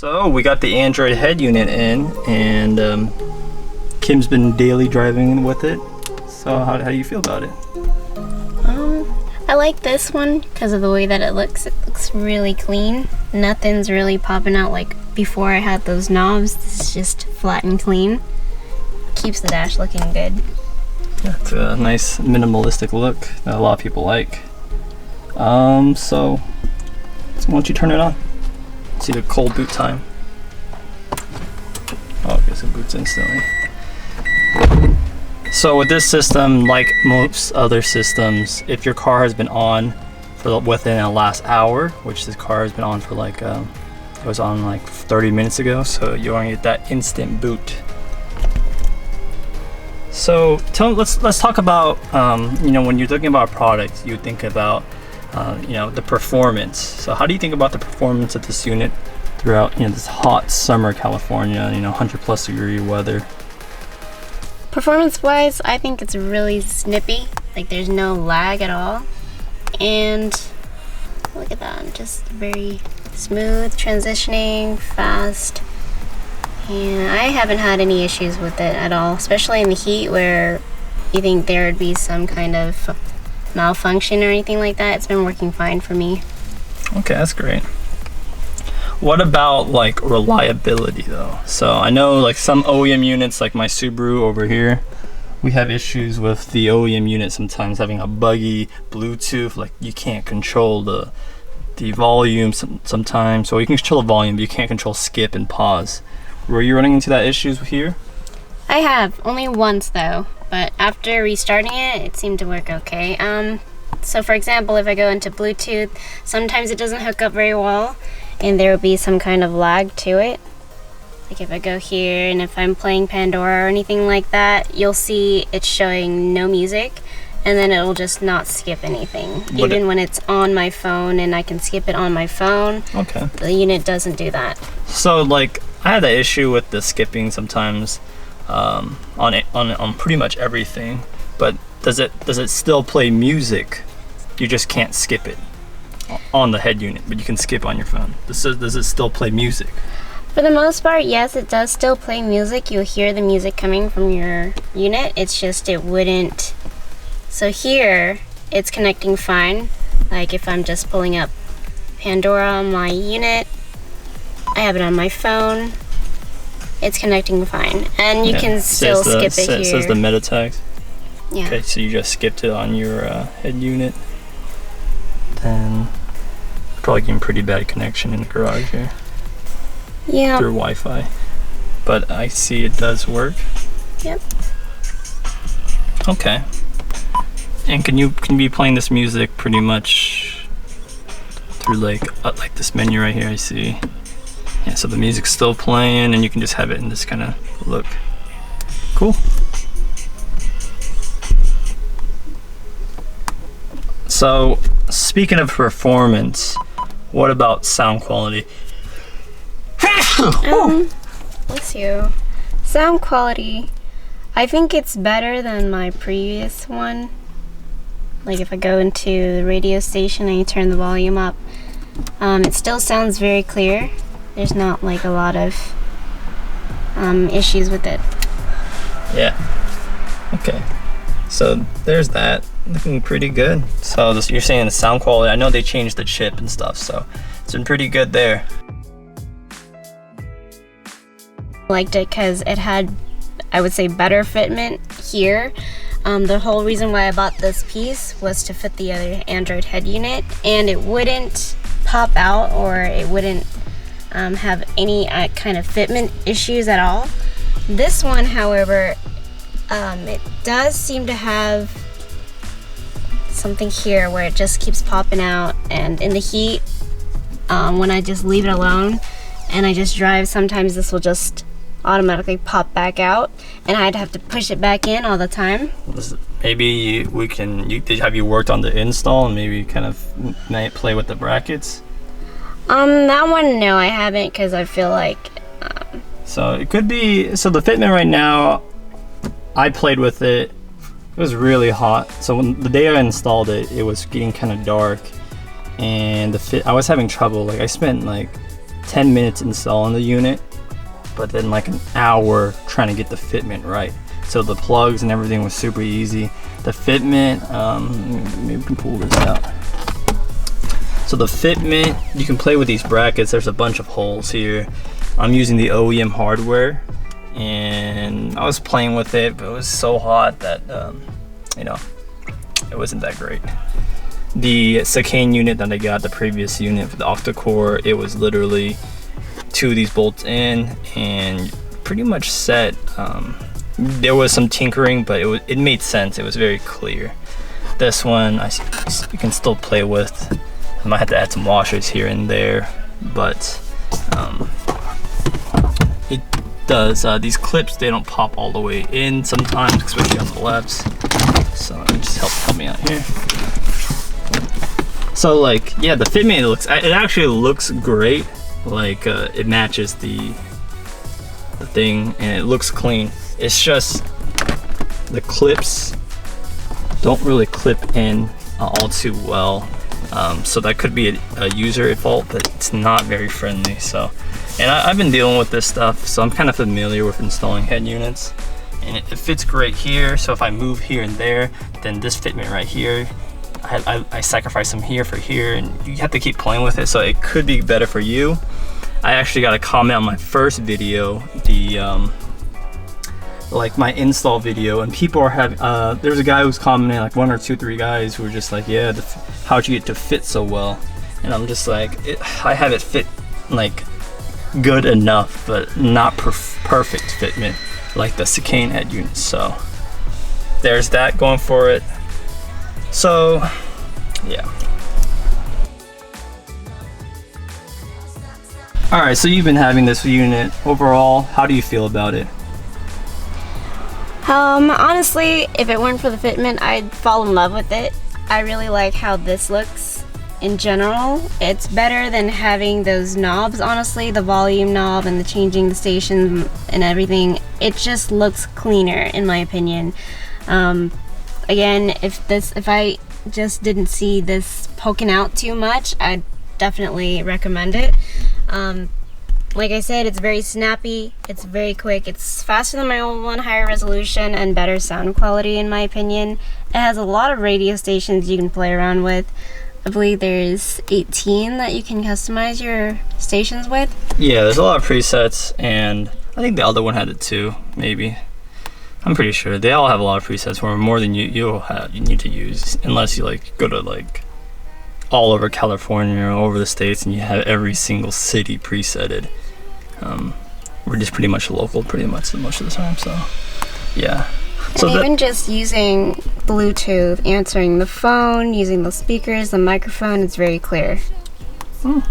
So we got the Android head unit in, and Kim's been daily driving with it. So how do you feel about it? I like this one because of the way that it looks. It looks really clean. Nothing's really popping out like before I had those knobs. It's just flat and clean. Keeps the dash looking good. Yeah, it's a nice minimalistic look that a lot of people like. So why don't you turn it on? See the cold boot time. Oh, I guess it boots instantly. So with this system, like most other systems, if your car has been on for within the last hour, which this car has been on for like, it was on like 30 minutes ago, so you're gonna get that instant boot. So let's talk about, you know, when you're thinking about a product, you think about you know, the performance. So how do you think about the performance of this unit throughout, you know, this hot summer California, you know, 100+ degree weather? Performance wise, I think it's really snippy. Like there's no lag at all. And look at that, just very smooth transitioning, fast. And I haven't had any issues with it at all, especially in the heat where you think there would be some kind of malfunction or anything like that. It's been working fine for me. Okay, that's great. What about like reliability though? So I know like some OEM units, like my Subaru over here, we have issues with the OEM unit sometimes having a buggy Bluetooth, like you can't control the volume sometimes. So you can control the volume, but you can't control skip and pause. Were you running into that issues here? I have, only once though, but after restarting it, it seemed to work okay. So for example, if I go into Bluetooth, sometimes it doesn't hook up very well, and there will be some kind of lag to it. Like if I go here, and if I'm playing Pandora or anything like that, you'll see it's showing no music, and then it'll just not skip anything. Even when it's on my phone and I can skip it on my phone, okay, the unit doesn't do that. So like, I had that issue with the skipping sometimes on pretty much everything, but does it still play music? You just can't skip it on the head unit, but you can skip on your phone. Does it still play music? For the most part, yes, it does still play music. You'll hear the music coming from your unit. It's just it wouldn't. So here, it's connecting fine. Like if I'm just pulling up Pandora on my unit, I have it on my phone, it's connecting fine. And you can still skip it here. It says the meta tags. Yeah. Okay, so you just skipped it on your head unit. Then probably getting pretty bad connection in the garage here. Yeah. Through Wi-Fi. But I see it does work. Yep. Okay. And can you be playing this music pretty much through like this menu right here? I see. Yeah, so the music's still playing, and you can just have it in this kind of look. Cool. So, speaking of performance, what about sound quality? Bless you. Sound quality, I think it's better than my previous one. Like if I go into the radio station and you turn the volume up, it still sounds very clear. There's not like a lot of issues with it. Yeah. Okay. So there's that. Looking pretty good. So you're saying the sound quality, I know they changed the chip and stuff, so it's been pretty good there. Liked it because it had, I would say, better fitment here. The whole reason why I bought this piece was to fit the other Android head unit, and it wouldn't pop out, or it wouldn't have any kind of fitment issues at all. This one, however, it does seem to have something here where it just keeps popping out, and in the heat, when I just leave it alone and I just drive, sometimes this will just automatically pop back out, and I'd have to push it back in all the time. Maybe we can, have you worked on the install and maybe kind of might play with the brackets? That one, no, I haven't, because I feel like so it could be, so the fitment right now, I played with it. It was really hot. So when the day I installed it, it was getting kind of dark, and I was having trouble. Like I spent like 10 minutes installing the unit, but then like an hour trying to get the fitment right. So the plugs and everything was super easy. The fitment, maybe we can pull this out. So the fitment, you can play with these brackets. There's a bunch of holes here. I'm using the OEM hardware, and I was playing with it, but it was so hot that, you know, it wasn't that great. The Sakane unit that I got, the previous unit for the Octa-Core, it was literally 2 of these bolts in and pretty much set. There was some tinkering, but it made sense. It was very clear. This one you can still play with. I might have to add some washers here and there, but it does. These clips, they don't pop all the way in sometimes, especially on the lefts. So it just help me out here. So like, yeah, the fitment, it actually looks great. Like it matches the thing, and it looks clean. It's just the clips don't really clip in all too well. So that could be a user fault, but it's not very friendly. So, and I've been dealing with this stuff, so I'm kind of familiar with installing head units, and it fits great here. So if I move here and there, then this fitment right here, I sacrifice some here for here, and you have to keep playing with it. So it could be better for you. I actually got a comment on my first video, like my install video, and people are having, there's a guy who's commenting, like 1 or 2, 3 guys who are just like, yeah, how'd you get to fit so well? And I'm just like, I have it fit like good enough, but not perfect fitment like the Sakane head unit. So there's that going for it. So yeah. All right, so you've been having this unit. Overall, how do you feel about it? Honestly, if it weren't for the fitment, I'd fall in love with it. I really like how this looks in general. It's better than having those knobs, honestly, the volume knob and the changing the station and everything. It just looks cleaner, in my opinion. Again, if I just didn't see this poking out too much, I'd definitely recommend it. Like I said, it's very snappy, it's very quick, it's faster than my old one, higher resolution and better sound quality in my opinion. It has a lot of radio stations you can play around with. I believe there's 18 that you can customize your stations with. Yeah, there's a lot of presets, and I think the other one had it too, maybe. I'm pretty sure they all have a lot of presets, where more than you need to use, unless you like go to like all over California or over the States and you have every single city presetted. We're just pretty much local most of the time, so yeah. And even just using Bluetooth, answering the phone, using the speakers, the microphone, it's very clear. Yeah.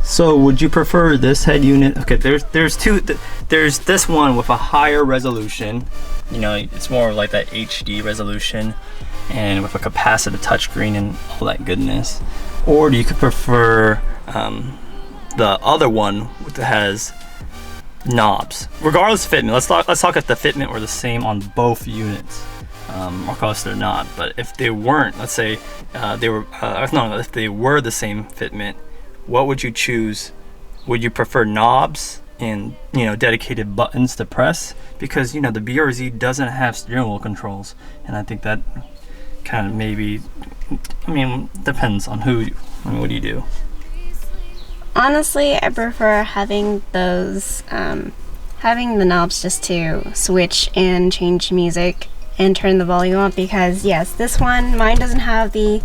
So would you prefer this head unit? Okay, there's two. There's this one with a higher resolution. You know, it's more like that HD resolution, and with a capacitive touchscreen and all that goodness. Or do you could prefer the other one that has knobs? Regardless of fitment, let's talk if the fitment were the same on both units. Of course they're not, but if they weren't, let's say if they were the same fitment, what would you choose? Would you prefer knobs and, you know, dedicated buttons to press? Because, you know, the BRZ doesn't have steering wheel controls, and I think that kind of maybe, I mean, depends on what do you do? Honestly, I prefer having those, having the knobs just to switch and change music and turn the volume up, because yes, mine doesn't have the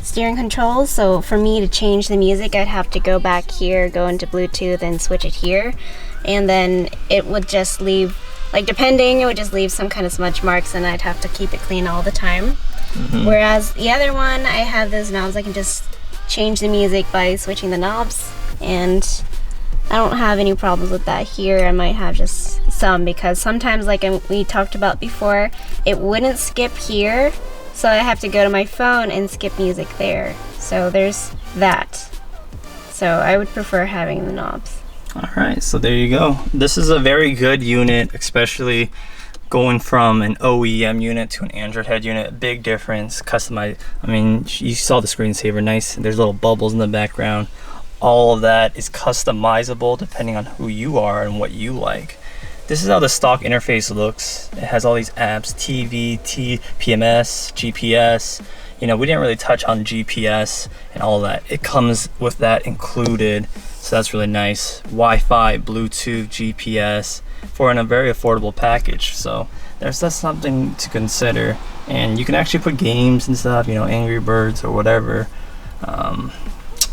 steering controls, so for me to change the music, I'd have to go back here, go into Bluetooth and switch it here, and then it would just leave, like depending, it would just leave some kind of smudge marks, and I'd have to keep it clean all the time. Whereas the other one, I have those knobs, I can just change the music by switching the knobs, and I don't have any problems with that here. I might have just some, because sometimes, like we talked about before, it wouldn't skip here, so I have to go to my phone and skip music there. So there's that. So I would prefer having the knobs. All right, so there you go. This is a very good unit, especially going from an OEM unit to an Android head unit, big difference. Customize, I mean, you saw the screensaver, nice. There's little bubbles in the background. All of that is customizable depending on who you are and what you like. This is how the stock interface looks. It has all these apps, TV, PMS, GPS. You know, we didn't really touch on GPS and all that. It comes with that included, so that's really nice. Wi-Fi, Bluetooth, GPS for a very affordable package. So that's something to consider. And you can actually put games and stuff, you know, Angry Birds or whatever.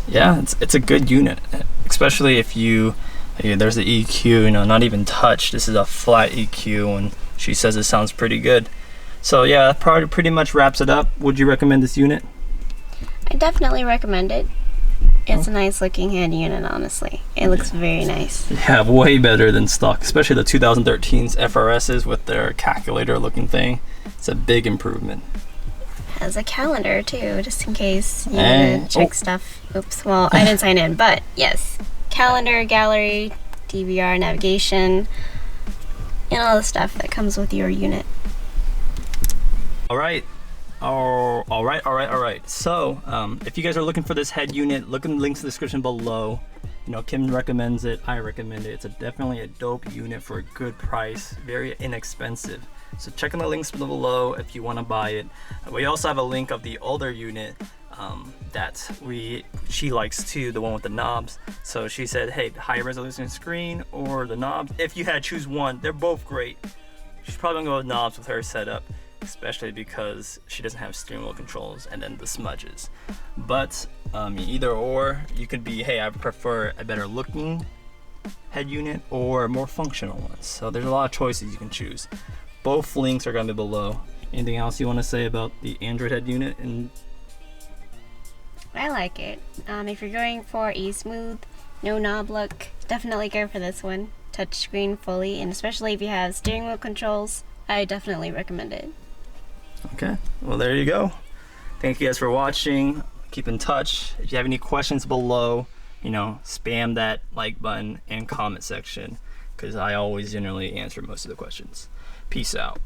Yeah, it's a good unit, especially if there's the EQ, you know, not even touch. This is a flat EQ, and she says it sounds pretty good. So yeah, that probably pretty much wraps it up. Would you recommend this unit? I definitely recommend it. It's a nice looking head unit, honestly. It looks very nice. Yeah, way better than stock, especially the 2013's FRSs with their calculator looking thing. It's a big improvement. Has a calendar too, just in case you need to check stuff. Oops, well, I didn't sign in, but yes. Calendar, gallery, DVR, navigation, and all the stuff that comes with your unit. All right. So, if you guys are looking for this head unit, look in the links in the description below. You know, Kim recommends it, I recommend it. It's definitely a dope unit for a good price, very inexpensive. So check in the links below if you want to buy it. We also have a link of the older unit that she likes too, the one with the knobs. So she said, hey, high resolution screen or the knobs. If you had to choose one, they're both great. She's probably gonna go with knobs with her setup, especially because she doesn't have steering wheel controls and then the smudges. But either or, you could be, hey, I prefer a better looking head unit or more functional ones. So there's a lot of choices you can choose. Both links are gonna be below. Anything else you want to say about the Android head unit? And I like it. If you're going for a smooth, no knob look, definitely go for this one. Touchscreen fully, and especially if you have steering wheel controls, I definitely recommend it. Okay, well there you go. Thank you guys for watching. Keep in touch. If you have any questions below, you know, spam that like button and comment section, because I always generally answer most of the questions. Peace out.